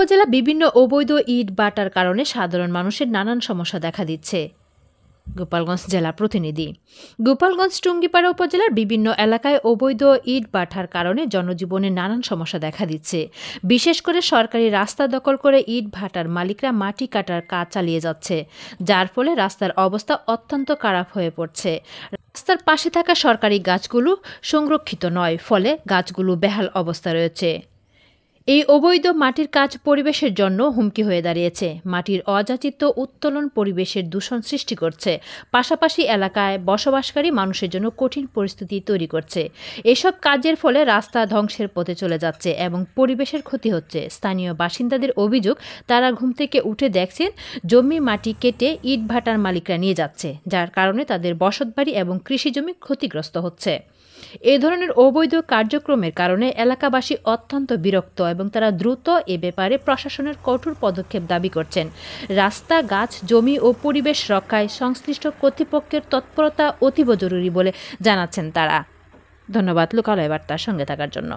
উপজেলা বিভিন্ন অবৈধ ইট ভাটার কারণে সাধারণ মানুষের নানান সমস্যা দেখা দিচ্ছে। গোপালগঞ্জ জেলা প্রতিনিধি। গোপালগঞ্জ টুঙ্গিপাড়া উপজেলার বিভিন্ন এলাকায় অবৈধ ইট ভাটার কারণে জনজীবনে নানান সমস্যা দেখা দিচ্ছে। বিশেষ করে সরকারি রাস্তা দখল করে ইট ভাটার মালিকরা মাটি কাটার কাজ চালিয়ে যাচ্ছে, যার ফলে রাস্তার অবস্থা অত্যন্ত খারাপ হয়ে পড়ছে। রাস্তার পাশে থাকা সরকারি গাছগুলো সংরক্ষিত নয়, ফলে গাছগুলো বেহাল অবস্থায় রয়েছে। এই অবৈধ মাটির কাজ পরিবেশের জন্য হুমকি হয়ে দাঁড়িয়েছে। মাটির অযাচিত উত্তোলন পরিবেশের দূষণ সৃষ্টি করছে, পাশাপাশি এলাকায় বসবাসকারী মানুষের জন্য কঠিন পরিস্থিতি তৈরি করছে। এসব কাজের ফলে রাস্তা ধ্বংসের পথে চলে যাচ্ছে এবং পরিবেশের ক্ষতি হচ্ছে। স্থানীয় বাসিন্দাদের অভিযোগ, তারা ঘুম থেকে উঠে দেখছেন জমি মাটি কেটে ইট ভাটার মালিকরা নিয়ে যাচ্ছে, যার কারণে তাদের বসতবাড়ি এবং কৃষিজমি ক্ষতিগ্রস্ত হচ্ছে। এ ধরনের অবৈধ কার্যক্রমের কারণে এলাকাবাসী অত্যন্ত বিরক্ত এবং তারা দ্রুত এ ব্যাপারে প্রশাসনের কঠোর পদক্ষেপ দাবি করছেন। রাস্তা, গাছ, জমি ও পরিবেশ রক্ষায় সংশ্লিষ্ট কর্তৃপক্ষের তৎপরতা অতীব জরুরি বলে জানাচ্ছেন তারা। ধন্যবাদ লোকালয় বার্তার সঙ্গে থাকার জন্য।